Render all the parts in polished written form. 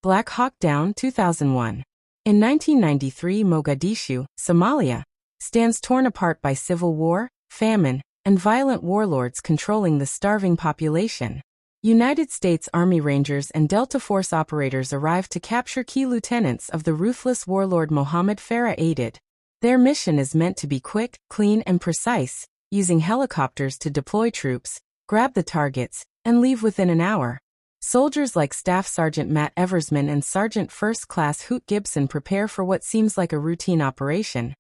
Black Hawk Down 2001. In 1993, Mogadishu, Somalia, stands torn apart by civil war, famine, and violent warlords controlling the starving population. United States Army Rangers and Delta Force operators arrive to capture key lieutenants of the ruthless warlord Mohammed Farah Aidid. Their mission is meant to be quick, clean, and precise, using helicopters to deploy troops, grab the targets, and leave within an hour. Soldiers like Staff Sergeant Matt Eversman and Sergeant First Class Hoot Gibson prepare for what seems like a routine operation.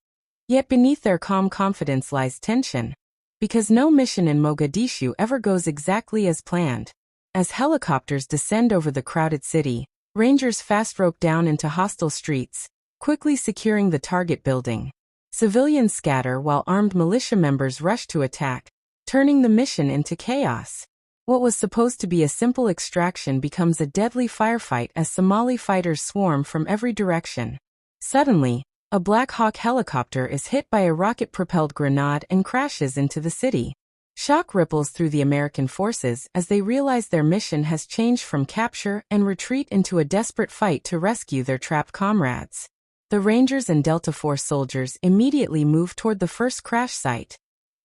Yet beneath their calm confidence lies tension. Because no mission in Mogadishu ever goes exactly as planned. As helicopters descend over the crowded city, Rangers fast rope down into hostile streets, quickly securing the target building. Civilians scatter while armed militia members rush to attack, turning the mission into chaos. What was supposed to be a simple extraction becomes a deadly firefight as Somali fighters swarm from every direction. Suddenly, a Black Hawk helicopter is hit by a rocket-propelled grenade and crashes into the city. Shock ripples through the American forces as they realize their mission has changed from capture and retreat into a desperate fight to rescue their trapped comrades. The Rangers and Delta Force soldiers immediately move toward the first crash site,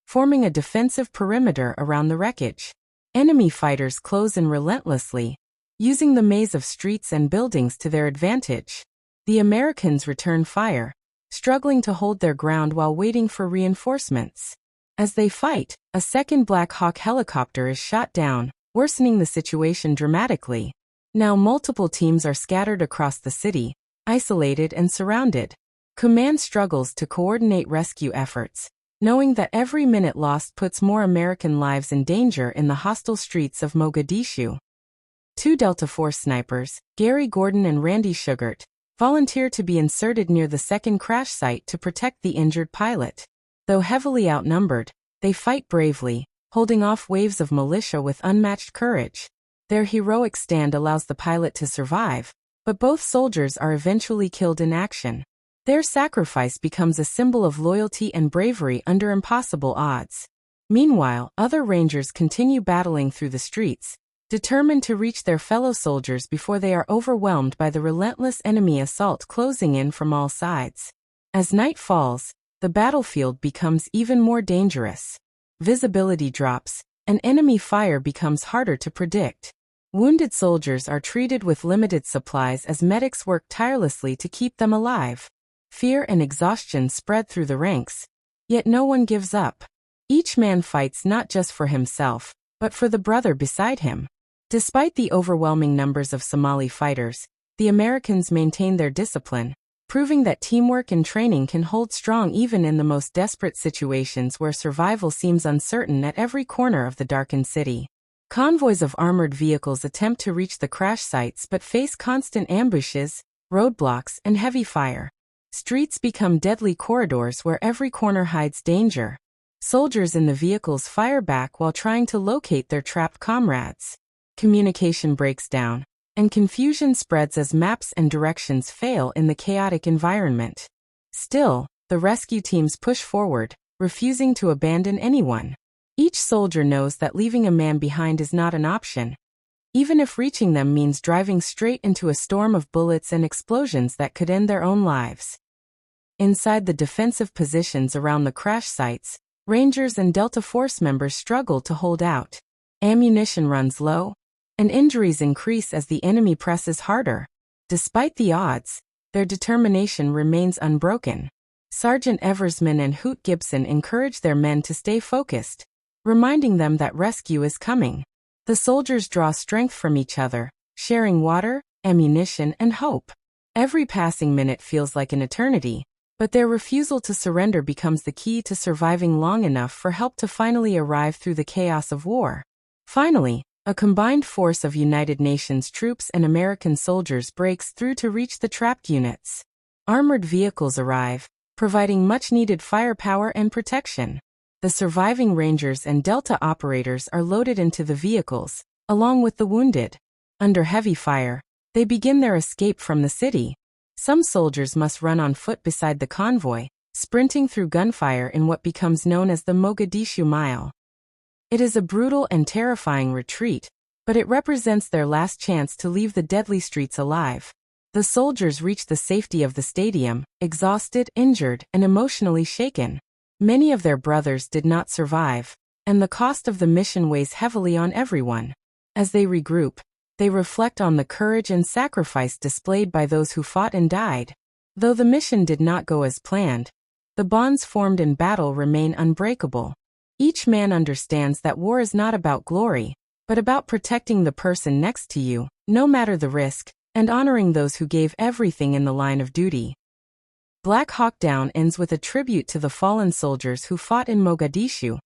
forming a defensive perimeter around the wreckage. Enemy fighters close in relentlessly, using the maze of streets and buildings to their advantage. The Americans return fire, struggling to hold their ground while waiting for reinforcements. As they fight, a second Black Hawk helicopter is shot down, worsening the situation dramatically. Now multiple teams are scattered across the city, isolated and surrounded. Command struggles to coordinate rescue efforts, knowing that every minute lost puts more American lives in danger in the hostile streets of Mogadishu. Two Delta Force snipers, Gary Gordon and Randy Sugart, volunteer to be inserted near the second crash site to protect the injured pilot. Though heavily outnumbered, they fight bravely, holding off waves of militia with unmatched courage. Their heroic stand allows the pilot to survive, but both soldiers are eventually killed in action. Their sacrifice becomes a symbol of loyalty and bravery under impossible odds. Meanwhile, other Rangers continue battling through the streets, determined to reach their fellow soldiers before they are overwhelmed by the relentless enemy assault closing in from all sides. As night falls, the battlefield becomes even more dangerous. Visibility drops, and enemy fire becomes harder to predict. Wounded soldiers are treated with limited supplies as medics work tirelessly to keep them alive. Fear and exhaustion spread through the ranks, yet no one gives up. Each man fights not just for himself, but for the brother beside him. Despite the overwhelming numbers of Somali fighters, the Americans maintain their discipline, proving that teamwork and training can hold strong even in the most desperate situations where survival seems uncertain at every corner of the darkened city. Convoys of armored vehicles attempt to reach the crash sites but face constant ambushes, roadblocks, and heavy fire. Streets become deadly corridors where every corner hides danger. Soldiers in the vehicles fire back while trying to locate their trapped comrades. Communication breaks down, and confusion spreads as maps and directions fail in the chaotic environment. Still, the rescue teams push forward, refusing to abandon anyone. Each soldier knows that leaving a man behind is not an option, even if reaching them means driving straight into a storm of bullets and explosions that could end their own lives. Inside the defensive positions around the crash sites, Rangers and Delta Force members struggle to hold out. Ammunition runs low, and injuries increase as the enemy presses harder. Despite the odds, their determination remains unbroken. Sergeant Eversman and Hoot Gibson encourage their men to stay focused, reminding them that rescue is coming. The soldiers draw strength from each other, sharing water, ammunition, and hope. Every passing minute feels like an eternity, but their refusal to surrender becomes the key to surviving long enough for help to finally arrive through the chaos of war. Finally, a combined force of United Nations troops and American soldiers breaks through to reach the trapped units. Armored vehicles arrive, providing much-needed firepower and protection. The surviving Rangers and Delta operators are loaded into the vehicles, along with the wounded. Under heavy fire, they begin their escape from the city. Some soldiers must run on foot beside the convoy, sprinting through gunfire in what becomes known as the Mogadishu Mile. It is a brutal and terrifying retreat, but it represents their last chance to leave the deadly streets alive. The soldiers reached the safety of the stadium, exhausted, injured, and emotionally shaken. Many of their brothers did not survive, and the cost of the mission weighs heavily on everyone. As they regroup, they reflect on the courage and sacrifice displayed by those who fought and died. Though the mission did not go as planned, the bonds formed in battle remain unbreakable. Each man understands that war is not about glory, but about protecting the person next to you, no matter the risk, and honoring those who gave everything in the line of duty. Black Hawk Down ends with a tribute to the fallen soldiers who fought in Mogadishu,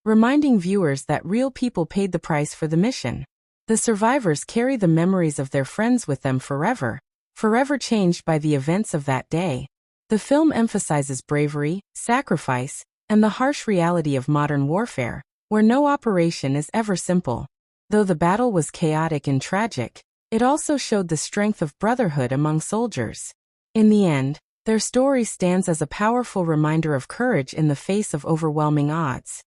reminding viewers that real people paid the price for the mission. The survivors carry the memories of their friends with them forever, forever changed by the events of that day. The film emphasizes bravery, sacrifice, and the harsh reality of modern warfare, where no operation is ever simple. Though the battle was chaotic and tragic, it also showed the strength of brotherhood among soldiers. In the end, their story stands as a powerful reminder of courage in the face of overwhelming odds.